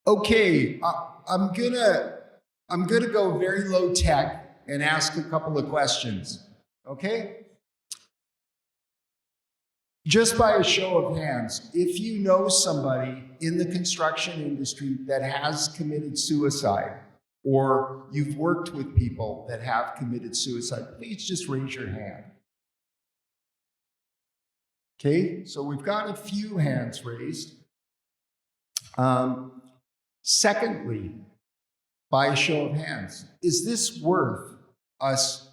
Okay, I'm gonna go very low tech and ask a couple of questions. Okay? Just by a show of hands, if you know somebody in the construction industry that has committed suicide, or you've worked with people that have committed suicide, please just raise your hand. Okay, so we've got a few hands raised. Secondly, by a show of hands, is this worth us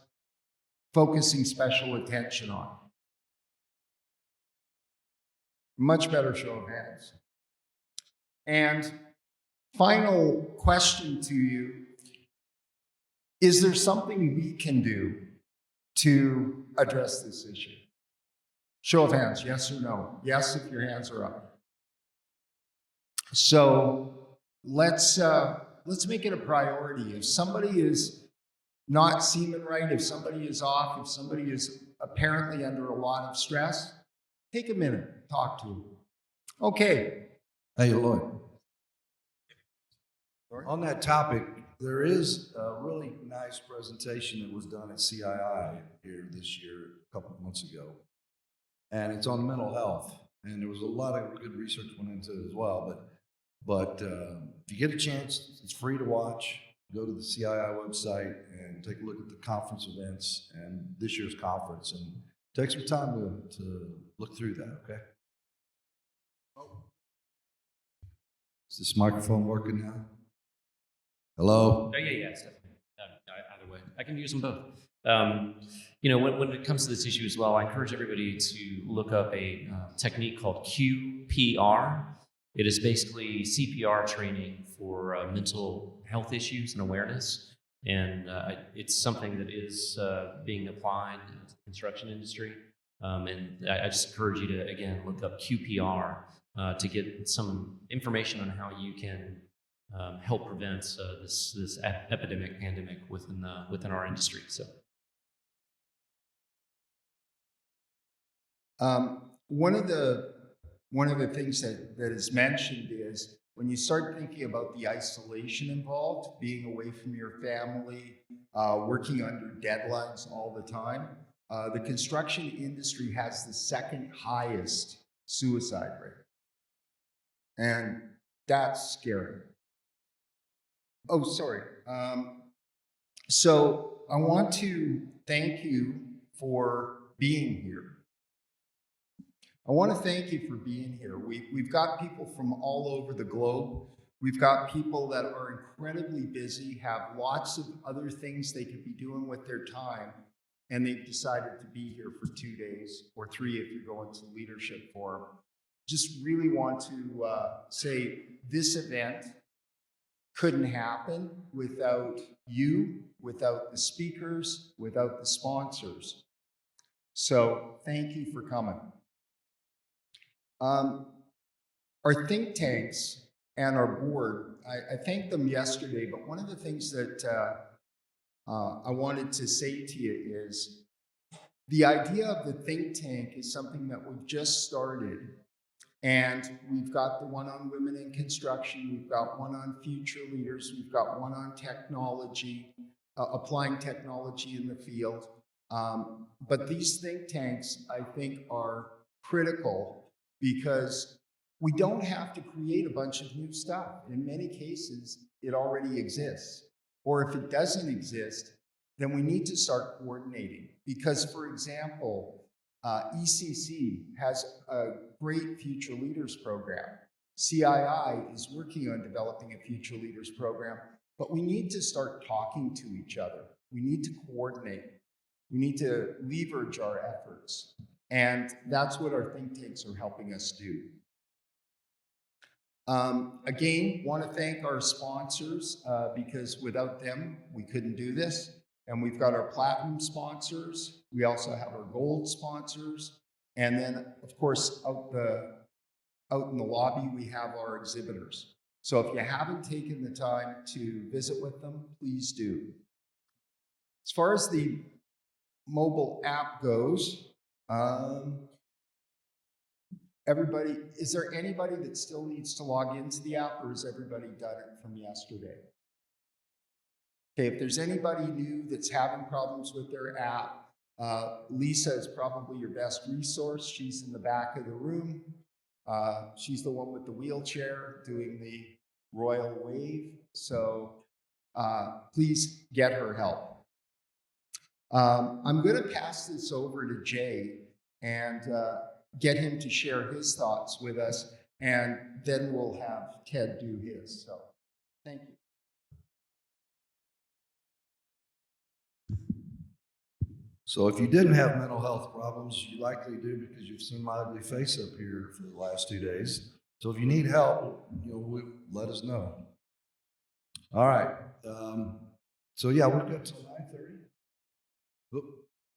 focusing special attention on? Much better show of hands. And final question to you, is there something we can do to address this issue? Show of hands, yes or no? Yes, if your hands are up. So let's make it a priority. If somebody is not seeming right, if somebody is off, if somebody is apparently under a lot of stress, take a minute, talk to them. Okay. Hey, Lloyd. On that topic, there is a really nice presentation that was done at CII here this year, a couple of months ago. And it's on mental health. And there was a lot of good research went into it as well. But if you get a chance, it's free to watch. Go to the CII website and take a look at the conference events and this year's conference, and take some time to look through that, okay? Is this microphone working now? Hello? Oh, yeah, either way. I can use them both. When it comes to this issue as well, I encourage everybody to look up a technique called QPR. It is basically CPR training for mental health issues and awareness. And it's something that is being applied in the construction industry. And I just encourage you to, again, look up QPR to get some information on how you can help prevent this pandemic within our industry. So, one of the things that is mentioned is when you start thinking about the isolation involved, being away from your family, working under deadlines all the time, the construction industry has the second highest suicide rate. And that's scary. Oh, sorry. So I want to thank you for being here. I want to thank you for being here. We've got people from all over the globe. We've got people that are incredibly busy, have lots of other things they could be doing with their time, and they've decided to be here for 2 days, or 3 if you're going to leadership forum. Just really want to say this event couldn't happen without you, without the speakers, without the sponsors. So thank you for coming. Our think tanks and our board, I thanked them yesterday, but one of the things that I wanted to say to you is the idea of the think tank is something that we've just started. And we've got the one on women in construction, we've got one on future leaders, we've got one on technology, applying technology in the field. But these think tanks, I think, are critical because we don't have to create a bunch of new stuff. In many cases, it already exists. Or if it doesn't exist, then we need to start coordinating. Because, for example, ECC has a great Future Leaders program. CII is working on developing a Future Leaders program, but we need to start talking to each other. We need to coordinate. We need to leverage our efforts. And that's what our think tanks are helping us do. Again, want to thank our sponsors because without them, we couldn't do this. And we've got our platinum sponsors. We also have our gold sponsors. And then, of course, out in the lobby, we have our exhibitors. So if you haven't taken the time to visit with them, please do. As far as the mobile app goes, Everybody, is there anybody that still needs to log into the app, or has everybody done it from yesterday? Okay, if there's anybody new that's having problems with their app, Lisa is probably your best resource. She's in the back of the room. She's the one with the wheelchair doing the royal wave. So please get her help. I'm going to pass this over to Jay and get him to share his thoughts with us, and then we'll have Ted do his. So thank you. So if you didn't have mental health problems, you likely do because you've seen my ugly face up here for the last 2 days. So if you need help, let us know. All right. So yeah, we've got till 9:30.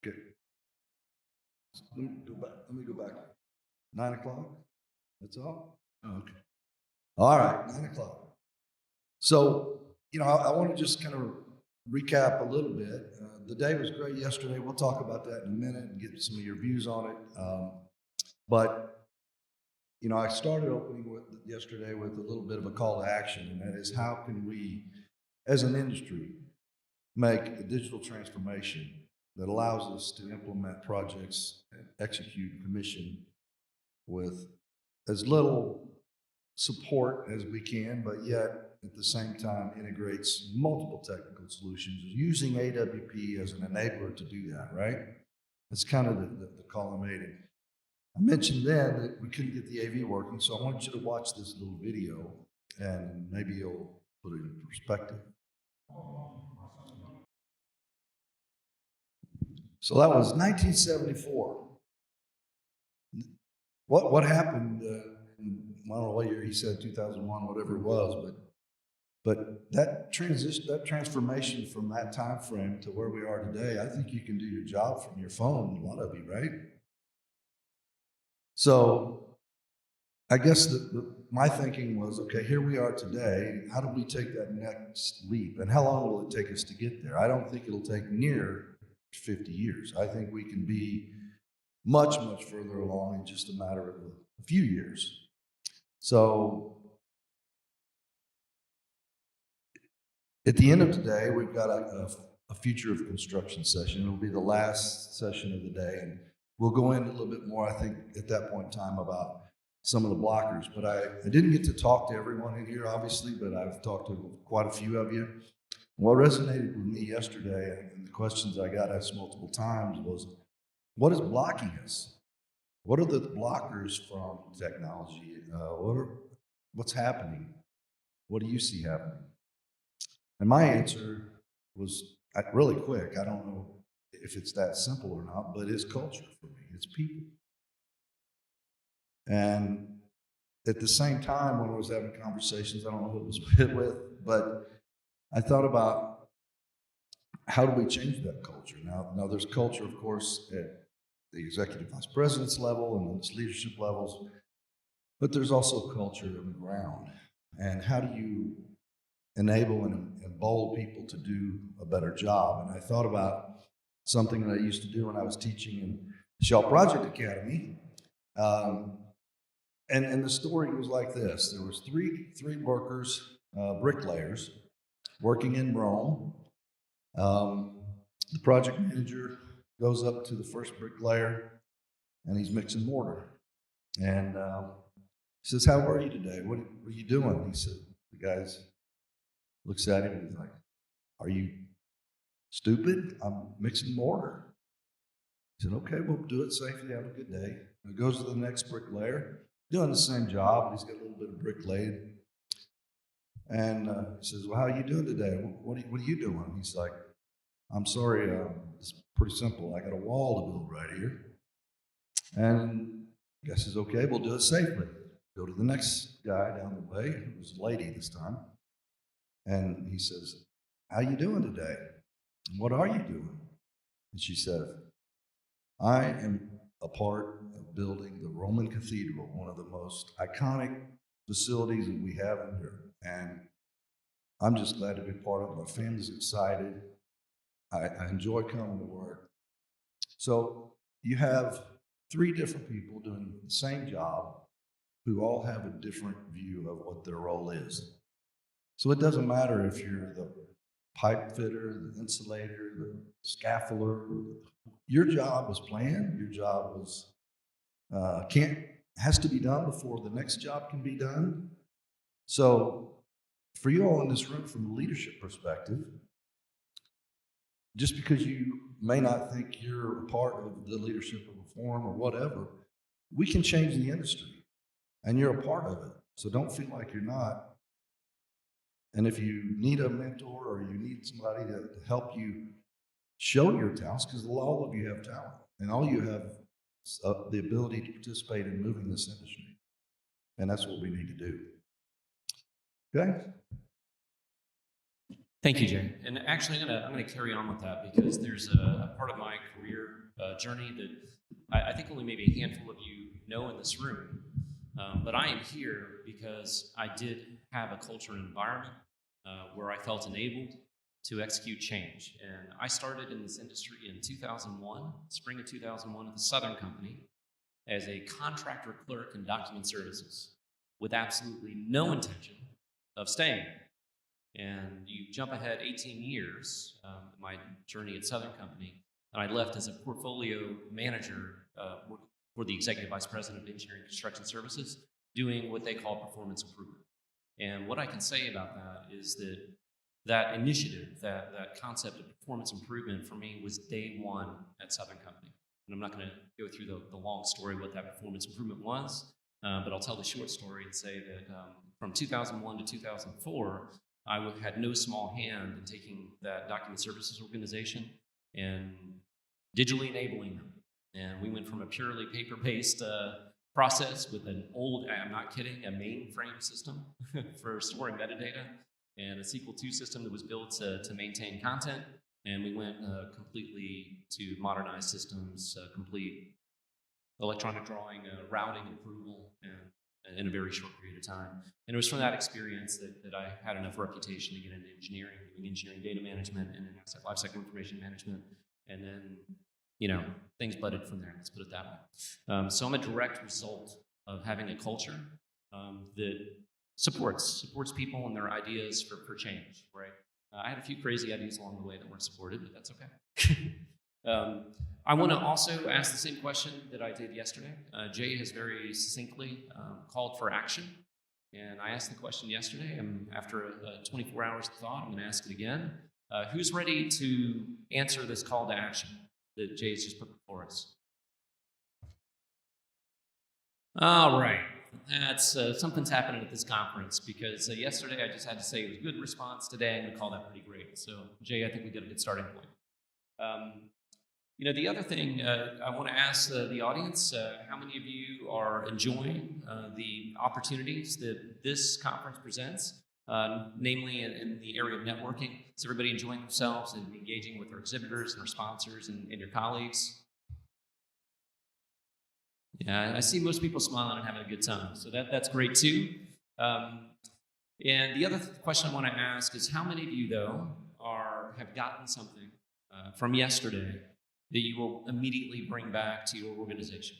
Okay. Let me go back. 9 o'clock. That's all. Oh, okay. All right. 9 o'clock. So I want to just kind of recap a little bit. The day was great yesterday. We'll talk about that in a minute and get some of your views on it. But I started opening yesterday with a little bit of a call to action, and that is, how can we, as an industry, make a digital transformation that allows us to implement projects and execute commission with as little support as we can, but yet at the same time integrates multiple technical solutions, using AWP as an enabler to do that, right? That's kind of the call I made. And I mentioned then that we couldn't get the AV working, so I want you to watch this little video and maybe you'll put it in perspective. So that was 1974. What happened I don't know what year he said, 2001, whatever it was, but that transformation from that time frame to where we are today, I think you can do your job from your phone, a lot of you, right? So I guess my thinking was, okay, here we are today. How do we take that next leap? And how long will it take us to get there? I don't think it'll take near 50 years. I think we can be much, much further along in just a matter of a few years. So at the end of today, we've got a future of construction session. It'll be the last session of the day, and we'll go in a little bit more, I think, at that point in time about some of the blockers. But I didn't get to talk to everyone in here, obviously, but I've talked to quite a few of you. What resonated with me yesterday, and the questions I got asked multiple times, was, what is blocking us? What are the blockers from technology? What's happening? What do you see happening? And my answer was really quick. I don't know if it's that simple or not, but it's culture for me. It's people. And at the same time, when I was having conversations, I don't know who it was with, but I thought about, how do we change that culture? Now there's culture, of course, at the executive vice president's level and those leadership levels, but there's also culture on the ground. And how do you enable and embolden people to do a better job? And I thought about something that I used to do when I was teaching in Shell Project Academy. And the story was like this. There was three workers, bricklayers, working in Rome. The project manager goes up to the first bricklayer, and he's mixing mortar. And he says, "How are you today? What are you doing?" He said, the guy looks at him and he's like, "Are you stupid? I'm mixing mortar." He said, "Okay, we'll do it safely. Have a good day." And he goes to the next bricklayer, doing the same job, but he's got a little bit of brick laid. And he says, "Well, how are you doing today? What are you doing?" He's like, "I'm sorry, it's pretty simple. I got a wall to build right here." And the guy says, "Okay, we'll do it safely." Go to the next guy down the way. It was a lady this time. And he says, "How you doing today? And what are you doing?" And she said, "I am a part of building the Roman Cathedral, one of the most iconic facilities that we have in Europe. And I'm just glad to be part of it. My family's excited. I enjoy coming to work." So you have three different people doing the same job who all have a different view of what their role is. So it doesn't matter if you're the pipe fitter, the insulator, the scaffolder. Your job was planned. Your job was has to be done before the next job can be done. So for you all in this room, from a leadership perspective, just because you may not think you're a part of the leadership of a forum or whatever, we can change the industry, and you're a part of it. So don't feel like you're not. And if you need a mentor or you need somebody to help you show your talents, because all of you have talent, and all you have is the ability to participate in moving this industry. And that's what we need to do. Okay? Thank you, Jay. And actually, I'm gonna carry on with that because there's a part of my career journey that I think only maybe a handful of you know in this room. But I am here because I did have a culture and environment where I felt enabled to execute change. And I started in this industry in 2001, spring of 2001, at the Southern Company as a contractor clerk in document services with absolutely no intention of staying. And you jump ahead 18 years, my journey at Southern Company, and I left as a portfolio manager for the Executive Vice President of Engineering and Construction Services, doing what they call performance improvement. And what I can say about that is that that initiative, that concept of performance improvement for me was day one at Southern Company. And I'm not going to go through the long story what that performance improvement was, but I'll tell the short story and say that from 2001 to 2004, I had no small hand in taking that document services organization and digitally enabling them. And we went from a purely paper-based process with an old, I'm not kidding, a mainframe system for storing metadata and a SQL 2 system that was built to maintain content. And we went completely to modernized systems, complete electronic drawing, routing, approval, and in a very short period of time. And it was from that experience that I had enough reputation to get into engineering, doing engineering data management and then asset lifecycle information management. And then, things budded from there, let's put it that way. So I'm a direct result of having a culture that supports people and their ideas for change, right? I had a few crazy ideas along the way that weren't supported, but that's okay. I want to also ask the same question that I did yesterday. Jay has very succinctly called for action, and I asked the question yesterday, and after 24 hours of thought, I'm going to ask it again. Who's ready to answer this call to action that Jay's just put before us? All right. That's something's happening at this conference because yesterday I just had to say it was a good response. Today I'm going to call that pretty great. So, Jay, I think we got a good starting point. The other thing I want to ask the audience, how many of you are enjoying the opportunities that this conference presents, namely in the area of networking? Is everybody enjoying themselves and engaging with our exhibitors and our sponsors and your colleagues? Yeah, I see most people smiling and having a good time, so that's great too. And the other question I want to ask is how many of you, though, have gotten something from yesterday that you will immediately bring back to your organization?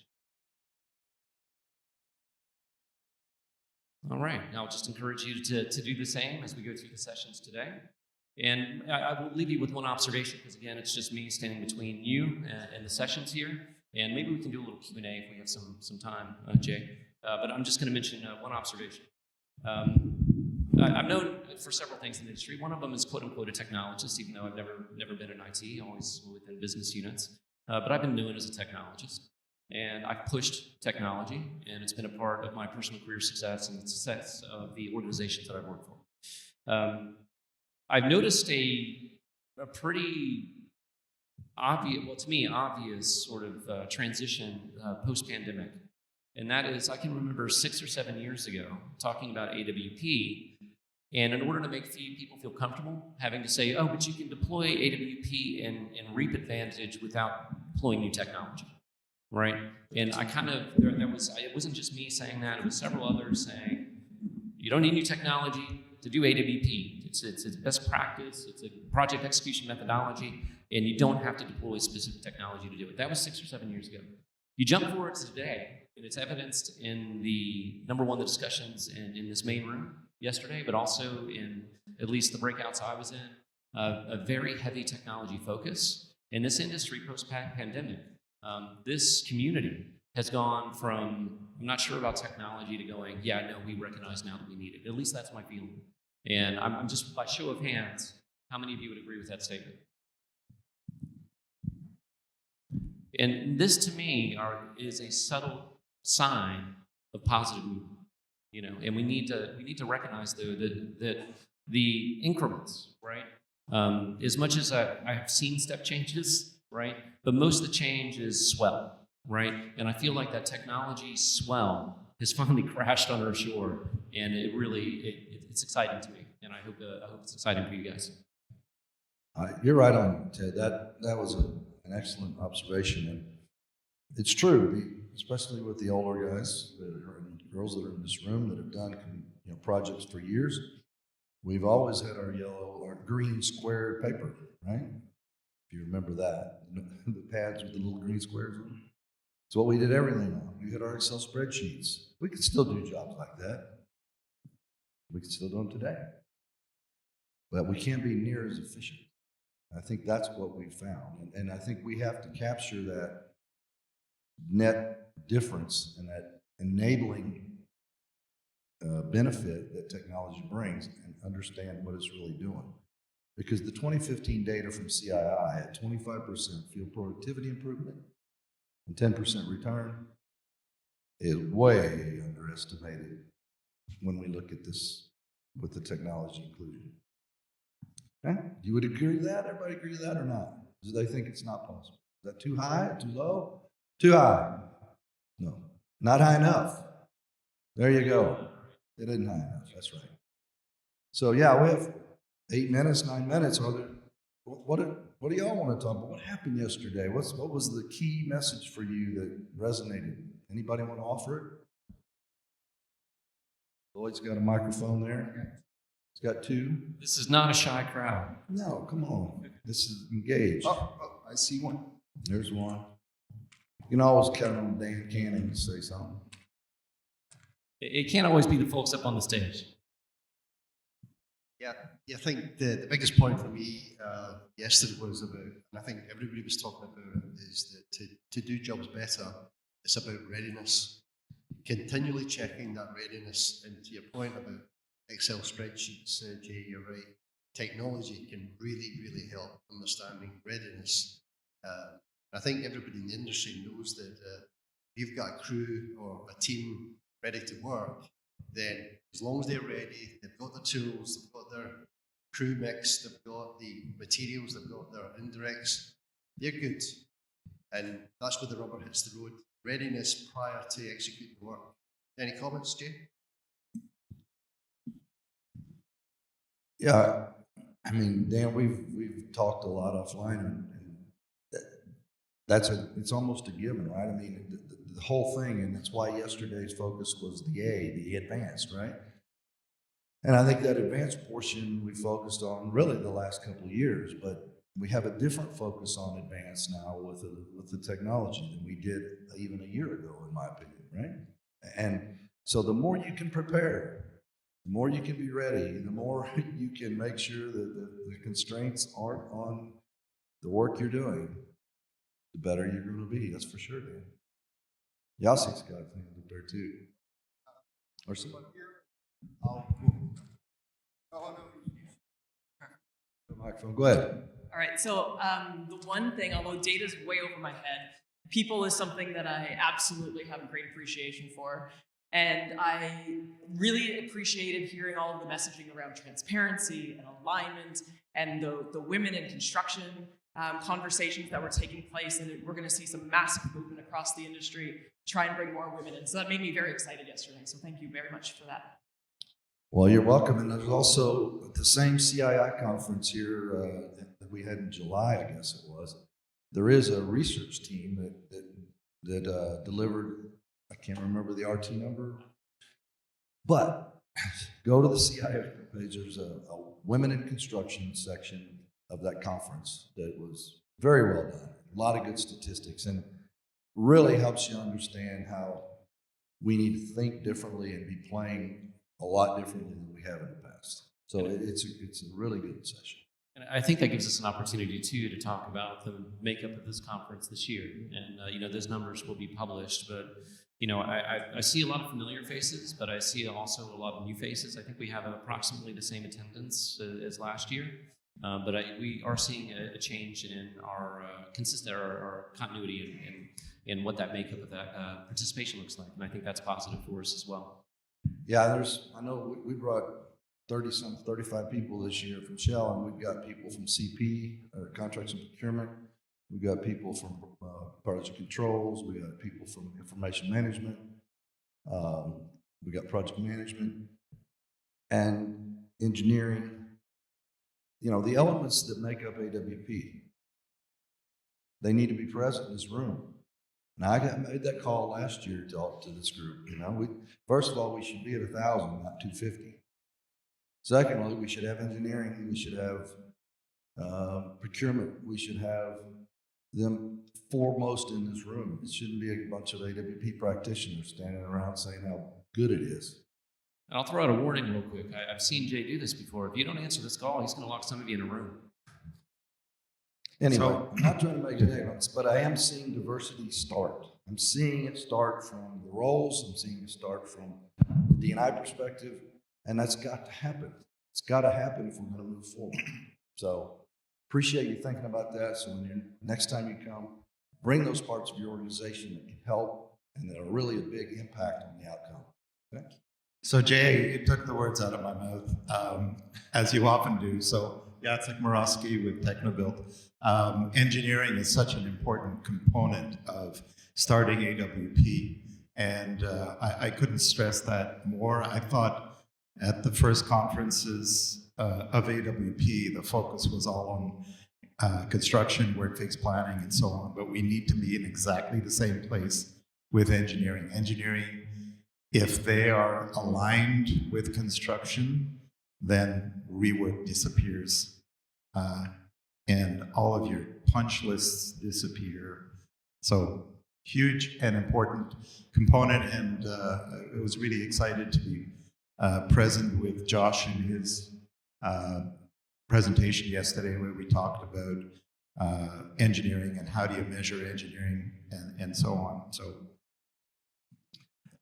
All right, I'll just encourage you to do the same as we go through the sessions today. And I will leave you with one observation, because again, it's just me standing between you and the sessions here. And maybe we can do a little Q&A if we have some time, Jay. But I'm just going to mention one observation. I've known for several things in the industry. One of them is quote-unquote a technologist, even though I've never been in IT, always within business units. But I've been known as a technologist. And I've pushed technology, and it's been a part of my personal career success and the success of the organizations that I've worked for. I've noticed a pretty obvious sort of transition post-pandemic. And that is, I can remember 6 or 7 years ago talking about AWP, and in order to make people feel comfortable, having to say, oh, but you can deploy AWP and reap advantage without deploying new technology, right? And it wasn't just me saying that, it was several others saying, you don't need new technology to do AWP. It's best practice, it's a project execution methodology, and you don't have to deploy specific technology to do it. That was 6 or 7 years ago. You jump forward to today, and it's evidenced in the the discussions in this main room yesterday, but also in at least the breakouts I was in, a very heavy technology focus. In this industry post-pandemic, this community has gone from, I'm not sure about technology, to going, yeah, no, we recognize now that we need it. At least that's my feeling. And I'm just, by show of hands, how many of you would agree with that statement? And this, to me, is a subtle sign of positive movement, And we need to recognize, though, that the increments, right? As much as I have seen step changes, right? But most of the change is swell, right? And I feel like that technology swell has finally crashed on our shore, and it's exciting to me, and I hope it's exciting for you guys. You're right on, Ted. That was an excellent observation, and it's true, especially with the older guys and girls that are in this room that have done projects for years. We've always had our yellow or green square paper, right? If you remember that, the pads with the little green squares on them. It's what we did everything on. We had our Excel spreadsheets. We could still do jobs like that. We can still do them today, but we can't be near as efficient. I think that's what we found. And I think we have to capture that net difference and that enabling benefit that technology brings and understand what it's really doing. Because the 2015 data from CII at 25% field productivity improvement and 10% return is way underestimated when we look at this with the technology included. Okay? You would agree with that? Everybody agree with that or not? Do they think it's not possible? Is that too high? Too low? Too high. No, not high enough. There you go. It isn't high enough. That's right. So yeah, we have 8 minutes, 9 minutes. What do y'all want to talk about? What happened yesterday? What was the key message for you that resonated? Anybody want to offer it? Lloyd's got a microphone there. He's got 2. This is not a shy crowd. No, come on. This is engaged. Oh, I see one. There's one. You can always count on Dan Canning to say something. It can't always be the folks up on the stage. Yeah, I think the biggest point for me yesterday was about, and I think everybody was talking about it, is that to do jobs better, it's about readiness. Continually checking that readiness, and to your point about Excel spreadsheets, Jay, you're right. Technology can really, really help understanding readiness. I think everybody in the industry knows that if you've got a crew or a team ready to work, then as long as they're ready, they've got the tools, they've got their crew mix, they've got the materials, they've got their indirects, they're good. And that's where the rubber hits the road. Readiness prior to executing the work. Any comments, Jay? Yeah, I mean, Dan, we've talked a lot offline, and it's almost a given, right? I mean, the whole thing, and that's why yesterday's focus was the advanced, right? And I think that advanced portion we focused on really the last couple of years, but we have a different focus on advanced now with the technology than we did even a year ago, in my opinion, right? And so the more you can prepare, the more you can be ready, the more you can make sure that the constraints aren't on the work you're doing, the better you're going to be. That's for sure, Dan. Yassi's got things up there too. Or someone here. The microphone. Go ahead. All right, so the one thing, although data's way over my head, people is something that I absolutely have a great appreciation for. And I really appreciated hearing all of the messaging around transparency and alignment and the women in construction conversations that were taking place. And we're going to see some massive movement across the industry to try and bring more women in. So that made me very excited yesterday. So thank you very much for that. Well, you're welcome. And there's also at the same CII conference here that we had in July, I guess it was. There is a research team that delivered, I can't remember the RT number, but go to the CII page. There's a women in construction section of that conference that was very well done. A lot of good statistics. And really helps you understand how we need to think differently and be playing a lot differently than we have in the past. So it's a really good session. And I think that gives us an opportunity too to talk about the makeup of this conference this year. And those numbers will be published, but I see a lot of familiar faces, but I see also a lot of new faces. I think we have approximately the same attendance as last year, but we are seeing a change in our our continuity in what that makeup of that participation looks like, and I think that's positive for us as well. Yeah, I know we brought 35 people this year from Shell, and we've got people from CP, Contracts and Procurement. We've got people from project controls. We got people from information management. We got project management and engineering. The elements that make up AWP, they need to be present in this room. Now, I made that call last year to this group. First of all, we should be at 1,000, not 250. Secondly, we should have engineering. We should have procurement. We should have them foremost in this room. It shouldn't be a bunch of AWP practitioners standing around saying how good it is. And I'll throw out a warning real quick. I've seen Jay do this before. If you don't answer this call, he's going to lock some of you in a room. Anyway, I'm not trying to make statements, but I am seeing diversity start. I'm seeing it start from the roles. I'm seeing it start from the D&I perspective, and that's got to happen. It's got to happen if we're going to move forward. So appreciate you thinking about that. So next time you come, bring those parts of your organization that can help and that are really a big impact on the outcome. Okay? So Jay, you took the words out of my mouth, as you often do. So Jacek Morawski with Technobuild. Engineering is such an important component of starting AWP, and I couldn't stress that more. I thought at the first conferences of AWP, the focus was all on construction, work-fix planning, and so on, but we need to be in exactly the same place with engineering. Engineering, if they are aligned with construction, then rework disappears. And all of your punch lists disappear. So huge and important component, and I was really excited to be present with Josh in his presentation yesterday, where we talked about engineering and how do you measure engineering and so on. So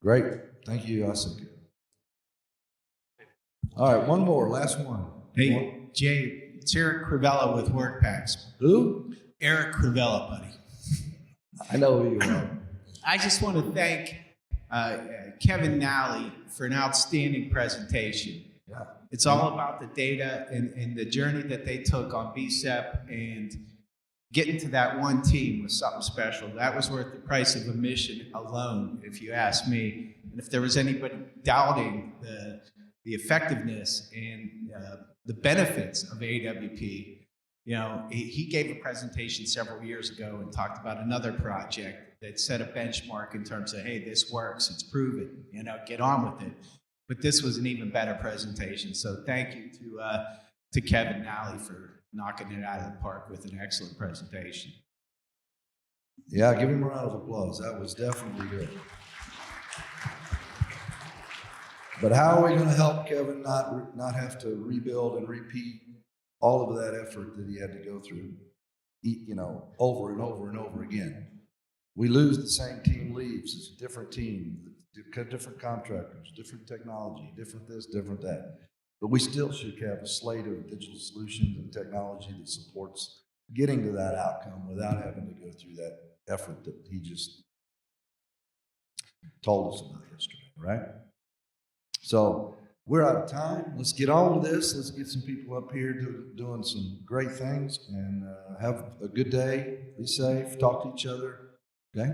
great. Thank you, Jacek. All right, one more, last one. Hey, Jay, it's Eric Crivella with WorkPacks. Who? Eric Crivella, buddy. I know who you are. I just want to thank Kevin Nally for an outstanding presentation. Yeah. It's all about the data and the journey that they took on BCEP, and getting to that one team was something special. That was worth the price of admission alone, if you ask me. And if there was anybody doubting the effectiveness and the benefits of AWP, he gave a presentation several years ago and talked about another project that set a benchmark in terms of, hey, this works, it's proven, get on with it. But this was an even better presentation. So thank you to Kevin Nally for knocking it out of the park with an excellent presentation. Yeah, give him a round of applause. That was definitely good. But how are we going to help Kevin not have to rebuild and repeat all of that effort that he had to go through, over and over and over again? We lose, the same team leaves. It's a different team, different contractors, different technology, different this, different that. But we still should have a slate of digital solutions and technology that supports getting to that outcome without having to go through that effort that he just told us about yesterday, right? So we're out of time. Let's get on with this. Let's get some people up here doing some great things, and have a good day. Be safe. Talk to each other. Okay?